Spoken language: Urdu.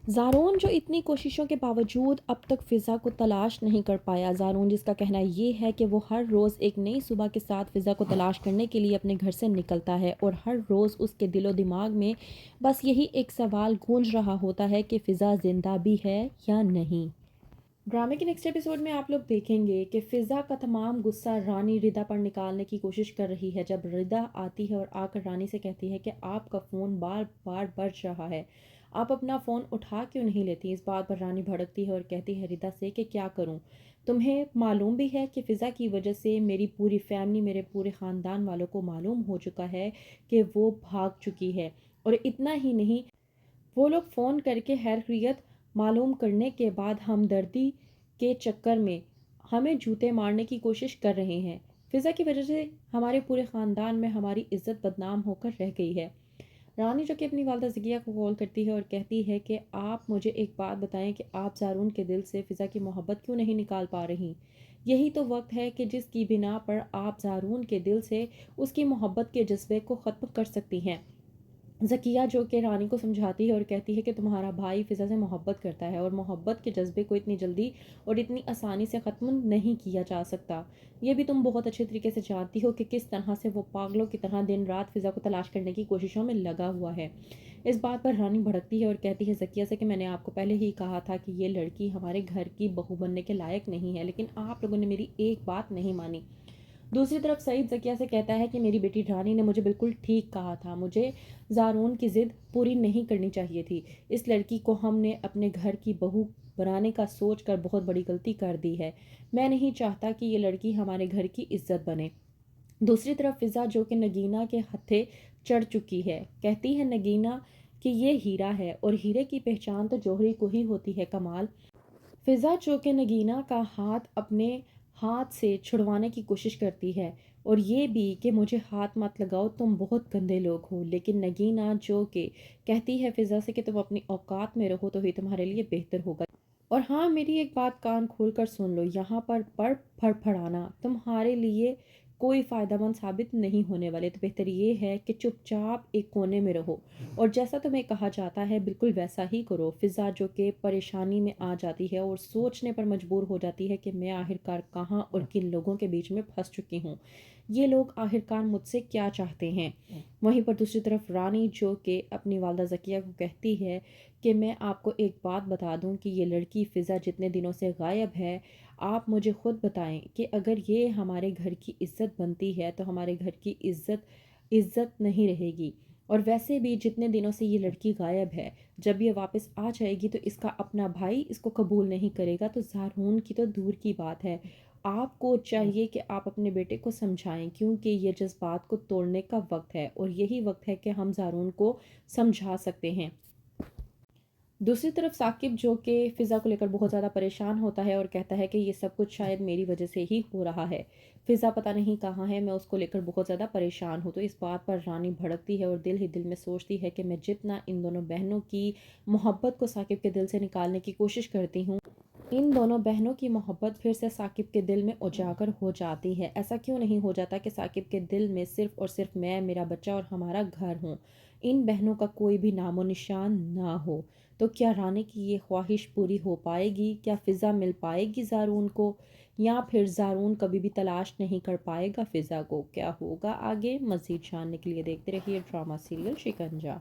زارون جو اتنی کوششوں کے باوجود اب تک فضا کو تلاش نہیں کر پایا۔ زارون جس کا کہنا یہ ہے کہ وہ ہر روز ایک نئی صبح کے ساتھ فضا کو تلاش کرنے کے لیے اپنے گھر سے نکلتا ہے اور ہر روز اس کے دل و دماغ میں بس یہی ایک سوال گونج رہا ہوتا ہے کہ فضا زندہ بھی ہے یا نہیں۔ ڈرامے کے نیکسٹ ایپیسوڈ میں آپ لوگ دیکھیں گے کہ فضا کا تمام غصہ رانی ردا پر نکالنے کی کوشش کر رہی ہے، جب ردا آتی ہے اور آ کر رانی سے کہتی ہے کہ آپ کا فون بار بار بج رہا ہے، آپ اپنا فون اٹھا کیوں نہیں لیتی۔ اس بات پر رانی بھڑکتی ہے اور کہتی ہے ردا سے کہ کیا کروں، تمہیں معلوم بھی ہے کہ فضا کی وجہ سے میری پوری فیملی، میرے پورے خاندان والوں کو معلوم ہو چکا ہے کہ وہ بھاگ چکی ہے، اور اتنا ہی نہیں، وہ لوگ فون کر کے خیریت معلوم کرنے کے بعد ہمدردی کے چکر میں ہمیں جوتے مارنے کی کوشش کر رہے ہیں۔ فضا کی وجہ سے ہمارے پورے خاندان میں ہماری عزت بدنام ہو کر رہ گئی ہے۔ رانی جو کہ اپنی والدہ زکیہ کو کال کرتی ہے اور کہتی ہے کہ آپ مجھے ایک بات بتائیں کہ آپ زارون کے دل سے فضا کی محبت کیوں نہیں نکال پا رہی۔ یہی تو وقت ہے کہ جس کی بنا پر آپ زارون کے دل سے اس کی محبت کے جذبے کو ختم کر سکتی ہیں۔ زکیہ جو کہ رانی کو سمجھاتی ہے اور کہتی ہے کہ تمہارا بھائی فضا سے محبت کرتا ہے اور محبت کے جذبے کو اتنی جلدی اور اتنی آسانی سے ختم نہیں کیا جا سکتا۔ یہ بھی تم بہت اچھے طریقے سے جانتی ہو کہ کس طرح سے وہ پاگلوں کی طرح دن رات فضا کو تلاش کرنے کی کوششوں میں لگا ہوا ہے۔ اس بات پر رانی بھڑکتی ہے اور کہتی ہے زکیہ سے کہ میں نے آپ کو پہلے ہی کہا تھا کہ یہ لڑکی ہمارے گھر کی بہو بننے کے لائق نہیں ہے، لیکن آپ لوگوں نے میری ایک بات نہیں مانی۔ دوسری طرف سعید زکیہ سے کہتا ہے کہ میری بیٹی رانی نے مجھے بالکل ٹھیک کہا تھا، مجھے زارون کی ضد پوری نہیں کرنی چاہیے تھی۔ اس لڑکی کو ہم نے اپنے گھر کی بہو بنانے کا سوچ کر بہت بڑی غلطی کر دی ہے۔ میں نہیں چاہتا کہ یہ لڑکی ہمارے گھر کی عزت بنے۔ دوسری طرف فضا جو کہ نگینہ کے ہتھے چڑھ چکی ہے، کہتی ہے نگینہ کہ یہ ہیرا ہے اور ہیرے کی پہچان تو جوہری کو ہی ہوتی ہے۔ کمال فضا جو کہ نگینہ کا ہاتھ اپنے ہاتھ سے چھڑوانے کی کوشش کرتی ہے اور یہ بھی کہ مجھے ہاتھ مت لگاؤ، تم بہت گندے لوگ ہو، لیکن نگینہ جو کہ کہتی ہے فضا سے کہ تم اپنی اوقات میں رہو تو ہی تمہارے لیے بہتر ہوگا۔ اور ہاں، میری ایک بات کان کھول کر سن لو، یہاں پر پڑ پڑانا تمہارے لیے کوئی فائدہ مند ثابت نہیں ہونے والے، تو بہتر یہ ہے کہ چپ چاپ ایک کونے میں رہو اور جیسا تمہیں کہا جاتا ہے بالکل ویسا ہی کرو۔ فضا جو کہ پریشانی میں آ جاتی ہے اور سوچنے پر مجبور ہو جاتی ہے کہ میں آخرکار کہاں اور کن لوگوں کے بیچ میں پھنس چکی ہوں، یہ لوگ آخرکار مجھ سے کیا چاہتے ہیں۔ وہیں پر دوسری طرف رانی جو کہ اپنی والدہ زکیہ کو کہتی ہے کہ میں آپ کو ایک بات بتا دوں کہ یہ لڑکی فضا جتنے دنوں سے غائب ہے، آپ مجھے خود بتائیں کہ اگر یہ ہمارے گھر کی عزت بنتی ہے تو ہمارے گھر کی عزت نہیں رہے گی، اور ویسے بھی جتنے دنوں سے یہ لڑکی غائب ہے، جب یہ واپس آ جائے گی تو اس کا اپنا بھائی اس کو قبول نہیں کرے گا، تو زارون کی تو دور کی بات ہے۔ آپ کو چاہیے کہ آپ اپنے بیٹے کو سمجھائیں، کیونکہ یہ جذبات کو توڑنے کا وقت ہے اور یہی وقت ہے کہ ہم زارون کو سمجھا سکتے ہیں۔ دوسری طرف ثاقب جو کہ فضا کو لے کر بہت زیادہ پریشان ہوتا ہے اور کہتا ہے کہ یہ سب کچھ شاید میری وجہ سے ہی ہو رہا ہے، فضا پتہ نہیں کہاں ہے، میں اس کو لے کر بہت زیادہ پریشان ہوں۔ تو اس بات پر رانی بھڑکتی ہے اور دل ہی دل میں سوچتی ہے کہ میں جتنا ان دونوں بہنوں کی محبت کو ثاقب کے دل سے نکالنے کی کوشش کرتی ہوں، ان دونوں بہنوں کی محبت پھر سے ثاقب کے دل میں اجاگر ہو جاتی ہے۔ ایسا کیوں نہیں ہو جاتا کہ ثاقب کے دل میں صرف اور صرف میں، میرا بچہ اور ہمارا گھر ہوں، ان بہنوں کا کوئی بھی نام و نشان نہ ہو۔ تو کیا رانی کی یہ خواہش پوری ہو پائے گی؟ کیا فضا مل پائے گی زارون کو، یا پھر زارون کبھی بھی تلاش نہیں کر پائے گا فضا کو؟ کیا ہوگا آگے؟ مزید جاننے کے لیے دیکھتے رہیے ڈرامہ سیریل شکنجہ۔